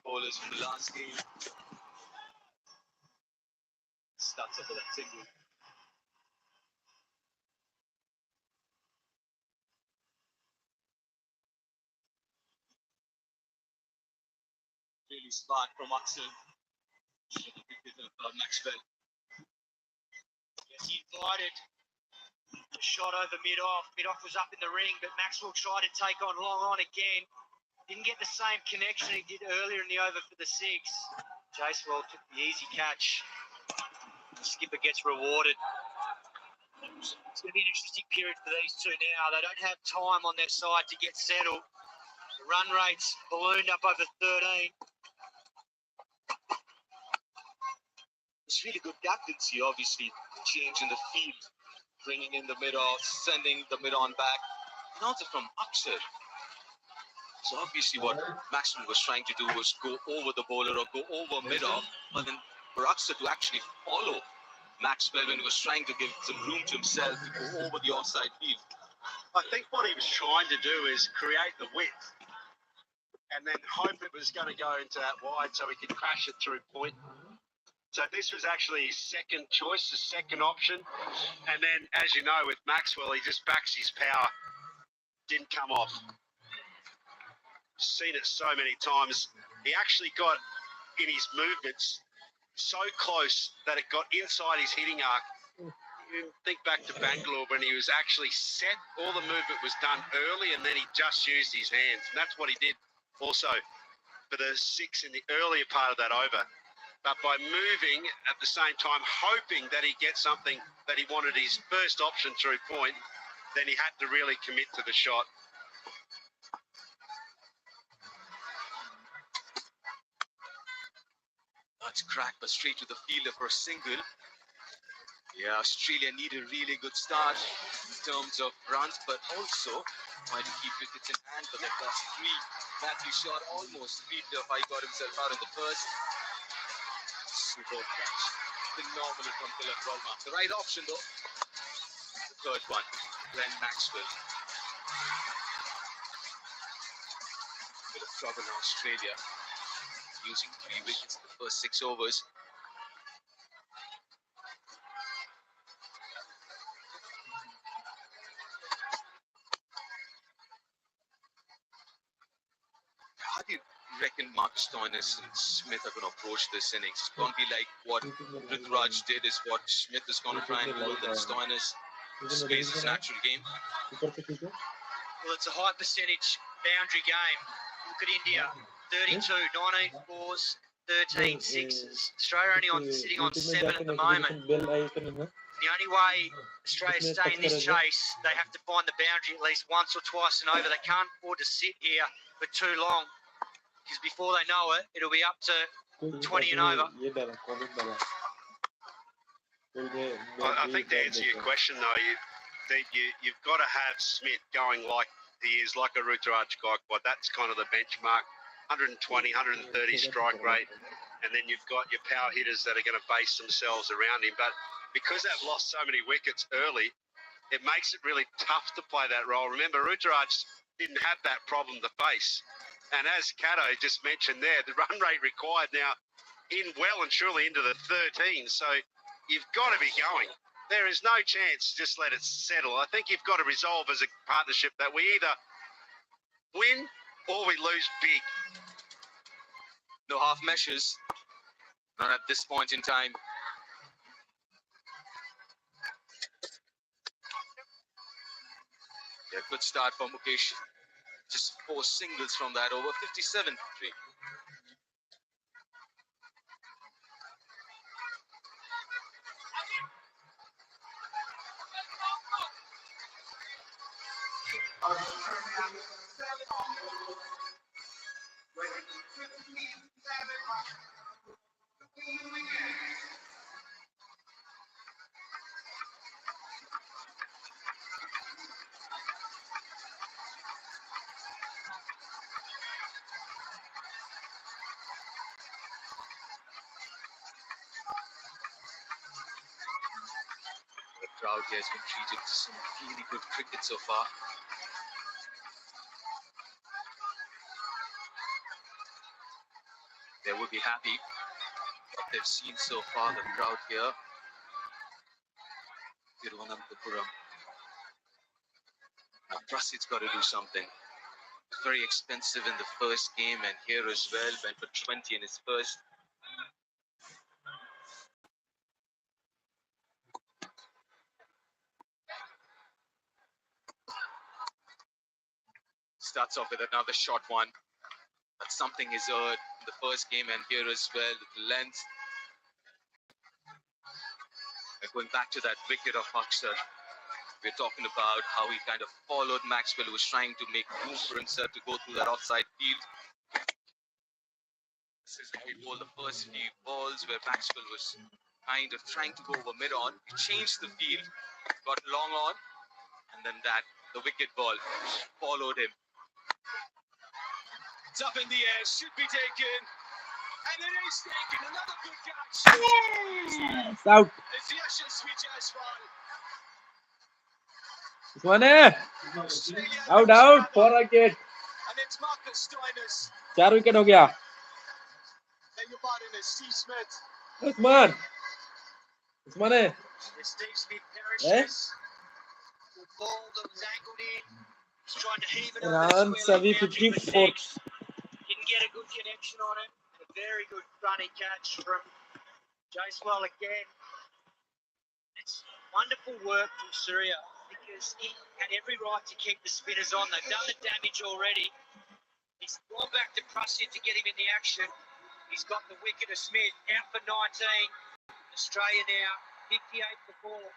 bowlers from the last game. Starts off with that single. Really smart from Axel. The wicket of Maxwell. Yes, he invited the shot over mid-off. Mid-off was up in the ring, but Maxwell tried to take on long on again. Didn't get the same connection he did earlier in the over for the 6. Jacewell took the easy catch. The skipper gets rewarded. It's going to be an interesting period for these two now. They don't have time on their side to get settled. The run rate's ballooned up over 13. It's really good captaincy, obviously. Change in the field, bringing in the mid-off, sending the mid-on back. And also from Axel. So obviously what Maxwell was trying to do was go over the bowler or go over mid-off, but then for Axel to actually follow Maxwell when he was trying to give some room to himself to go over the offside field. I think what he was trying to do is create the width and then hope it was going to go into that wide so he could crash it through point. So this was actually his second choice, the second option. And then, as you know, with Maxwell, he just backs his power. Didn't come off. Seen it so many times. He actually got in his movements so close that it got inside his hitting arc. You think back to Bangalore when he was actually set. All the movement was done early and then he just used his hands. And that's what he did also for the 6 in the earlier part of that over. But by moving at the same time, hoping that he gets something that he wanted his first option through point, then he had to really commit to the shot. That's cracked, but straight to the fielder for a single. Yeah, Australia need a really good start in terms of runs, but also trying to keep wickets in hand. But they've lost 3. Matthew shot almost fielder. He got himself out in the first. Super catch. Phenomenal from Philip Rolma. The right option though. The third one, Glenn Maxwell. Bit of trouble in Australia. Using 3 wickets in the first 6 overs. How do you reckon Marcus Stoinis and Smith are going to approach this innings? It's going to be like what Ruturaj did is what Smith is going to try and do, and Stoinis space his natural game. Well, it's a high percentage boundary game. Look at India, 32, 19 fours, 13 sixes. Australia only sitting on 7 at the moment. The only way Australia stay in this chase, they have to find the boundary at least once or twice and over. They can't afford to sit here for too long, because before they know it, it'll be up to 20 and over. I think to answer your question though, you've got to have Smith going like he is, like a Ruturaj Gaikwad. That's kind of the benchmark, 120, 130 strike rate. And then you've got your power hitters that are going to base themselves around him. But because they've lost so many wickets early, it makes it really tough to play that role. Remember, Ruturaj didn't have that problem to face. And as Cato just mentioned there, the run rate required now in well and truly into the 13. So you've got to be going. There is no chance to just let it settle. I think you've got to resolve as a partnership that we either win or we lose big. No half measures, not at this point in time. Yeah, good start for Mukesh. Just 4 singles from that over, 57 for 3. The crowd here has been treated to some really good cricket so far. They will be happy what they've seen so far, the crowd here. Thiruvananthapuram. Now Prasid's got to do something. Very expensive in the first game, and here as well, went for 20 in his first. Starts off with another short one, but something is earned in the first game, and here as well, the length. Going back to that wicket of Akshar, we're talking about how he kind of followed Maxwell, who was trying to make room for himself to go through that offside field. This is how he bowled the first few balls where Maxwell was kind of trying to go over mid-on. He changed the field, got long on, and then the wicket ball followed him. It's up in the air, should be taken, and it is taken. Another good catch. Yes, out. It's Yashasvi Jaiswal. Out, out, 4 wicket. And it's Marcus Stoinis. 4 wicket हो गया. Beg your pardon, it's Steve Smith. Usman है. Steve Smith perishes. The ball that was angled in. He's trying to heave it over the Runs square अभी leg boundary, but 54. didn't get a good connection on it. A very good fronty catch from Jaiswal again. It's wonderful work from Surya because he had every right to keep the spinners on. They've done the damage already. He's gone back to Prasid to get him in the action. He's got the wicket of Smith out for 19. Australia now 58 for 4.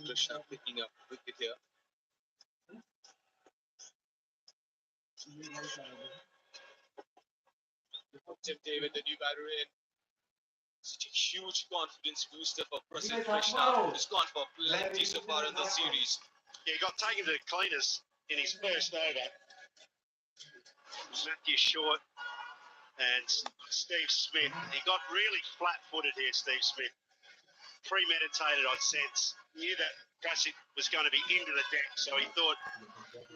Krishna picking up wicket here. Tim David, the new batter in. Such a huge confidence booster for Prasid Krishna, who's gone for plenty so far in the series. Yeah, he got taken to the cleaners in his first over. Matthew Short and Steve Smith. He got really flat-footed here, Steve Smith. Premeditated, I'd sense. Knew that Prasid was going to be into the deck, so he thought,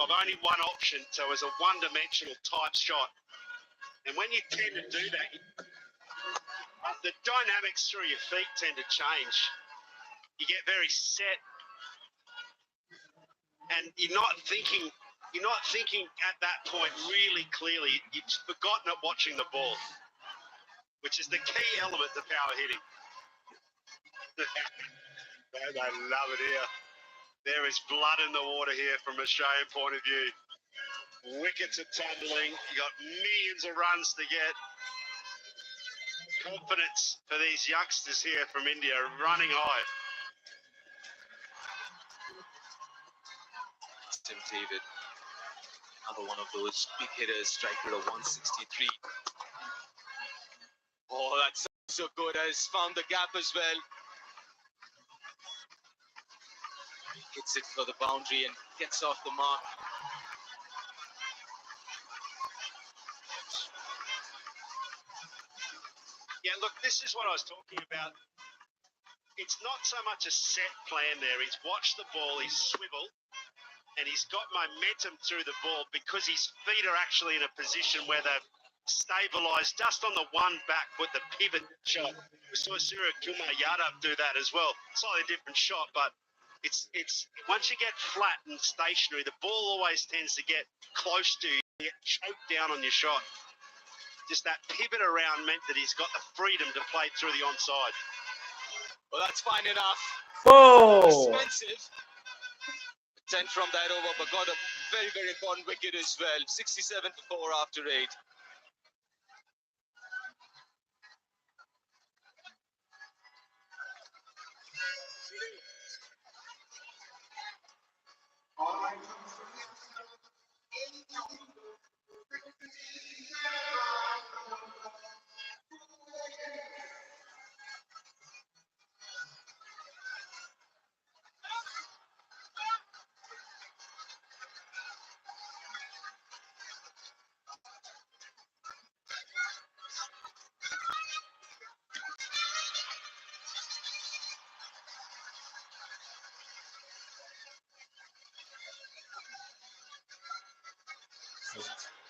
I've only one option, so it was a one-dimensional type shot. And when you tend to do that, the dynamics through your feet tend to change. You get very set, and you're not thinking at that point really clearly. You've forgotten at watching the ball, which is the key element to power hitting. They love it here. There is blood in the water here from an Australian point of view. Wickets are tumbling. You got millions of runs to get. Confidence for these youngsters here from India running high. Tim David, another one of those big hitters, strike rate of 163. Oh, that's so good. Has found the gap as well. Hits it for the boundary and gets off the mark. Yeah, look, this is what I was talking about. It's not so much a set plan there. He's watched the ball, he's swiveled, and he's got momentum through the ball because his feet are actually in a position where they've stabilised just on the one back foot, the pivot shot. We saw Surya Kumar Yadav do that as well. Slightly different shot, but it's once you get flat and stationary, the ball always tends to get close to you, get choked down on your shot. Just that pivot around meant that he's got the freedom to play through the onside. Well, that's fine enough. Oh. Expensive. 10 from that over, but got a very, very important wicket as well. 67 for 4 after 8. All right.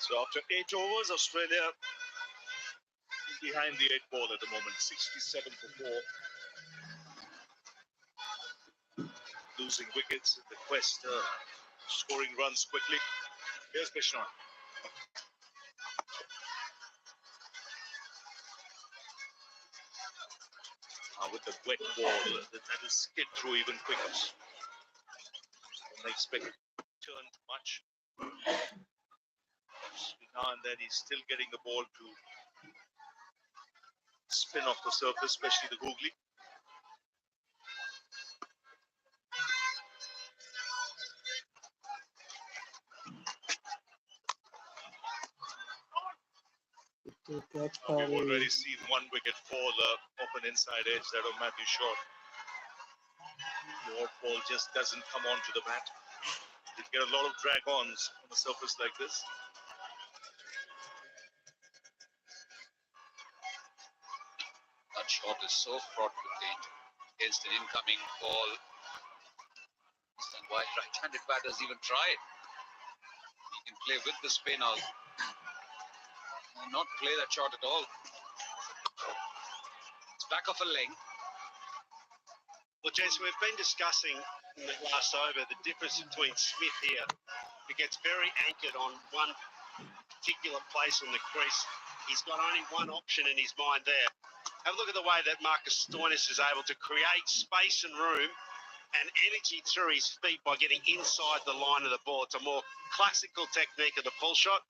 So after 8 overs, Australia behind the 8 ball at the moment, 67 for 4. Losing wickets in the quest, scoring runs quickly. Here's Bishnoi. With the wet ball, that will skid through even quicker. Don't expect it to turn much. Now and then he's still getting the ball to spin off the surface, especially the googly. We've already seen one wicket fall off an inside edge, that of Matthew Shaw. The odd ball just doesn't come onto the bat. You get a lot of drag-ons on a surface like this. That shot is so fraught with danger against an incoming ball. And why right-handed batters even try it? He can play with the spin or not play that shot at all. It's back off a leg. Well, Jess, we've been discussing in the last over the difference between Smith here. He gets very anchored on one particular place on the crease. He's got only one option in his mind there. Have a look at the way that Marcus Stoinis is able to create space and room and energy through his feet by getting inside the line of the ball. It's a more classical technique of the pull shot.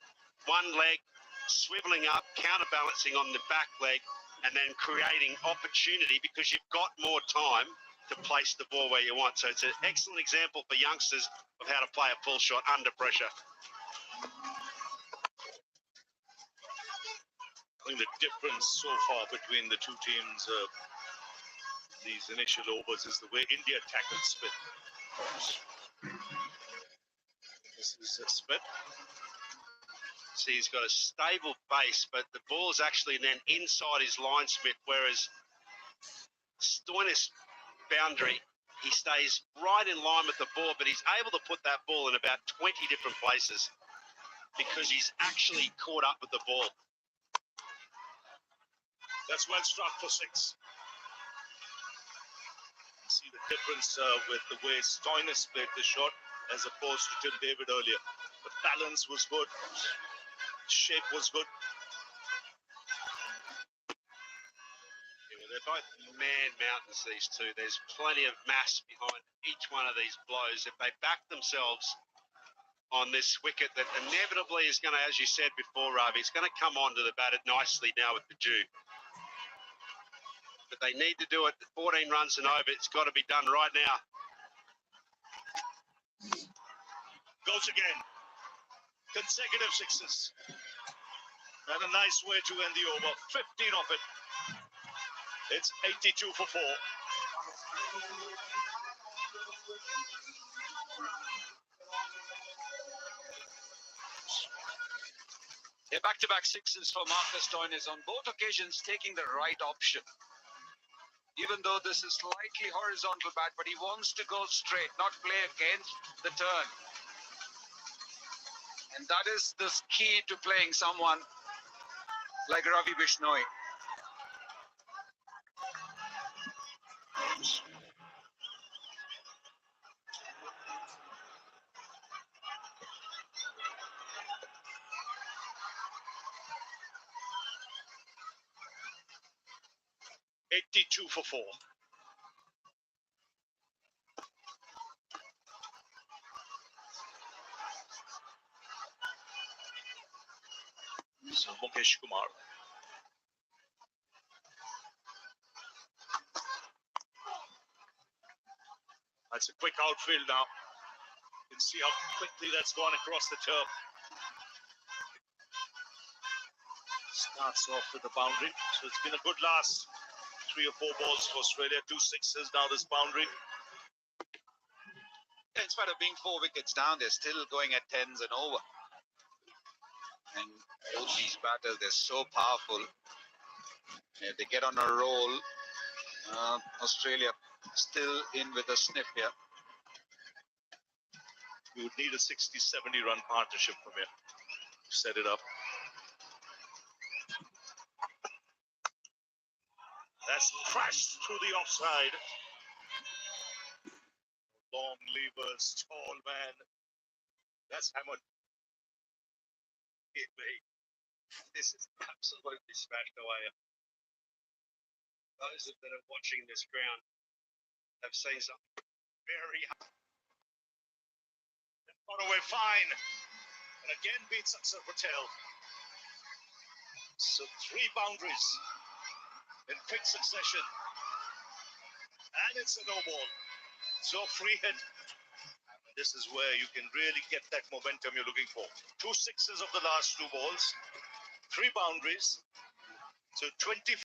One leg, swiveling up, counterbalancing on the back leg, and then creating opportunity because you've got more time to place the ball where you want. So it's an excellent example for youngsters of how to play a pull shot under pressure. I think the difference so far between the two teams, these initial overs, is the way India tackled Smith. This is Smith. See, he's got a stable base, but the ball's actually then inside his line, Smith, whereas Stoinis' boundary, he stays right in line with the ball, but he's able to put that ball in about 20 different places because he's actually caught up with the ball. That's well struck for 6. See the difference with the way Stoinis played the shot as opposed to Tim David earlier. The balance was good, shape was good. They're both man mountains, these two. There's plenty of mass behind each one of these blows. If they back themselves on this wicket that inevitably is going to, as you said before, Ravi, it's going to come onto the bat nicely now with the dew. But they need to do it 14 runs and over. It's got to be done right now. Goes again. Consecutive 6s. And a nice way to end the over. 15 off it. It's 82 for 4. Yeah, back-to-back 6s for Marcus Stoinis on both occasions, taking the right option. Even though this is slightly horizontal bat, but he wants to go straight, not play against the turn. And that is the key to playing someone like Ravi Bishnoi. $82 for 4. So Mukesh Kumar. That's a quick outfield now. You can see how quickly that's gone across the turf. Starts off with the boundary. So it's been a good last 3 or 4 balls for Australia. 2 6s now this boundary. In spite of being 4 wickets down, they're still going at 10s and over. And both these batters, they're so powerful. If they get on a roll, Australia still in with a sniff here. We would need a 60-70 run partnership from here. set it up. That's crashed through the offside. Long levers, tall man. That's hammered. This is absolutely smashed away. Those that are watching this ground have seen something very hard. Got away fine. And again beats Akshar Patel. So 3 boundaries in quick succession. And it's a no ball. So free hit. This is where you can really get that momentum you're looking for. 2 sixes of the last 2 balls. 3 boundaries. So 20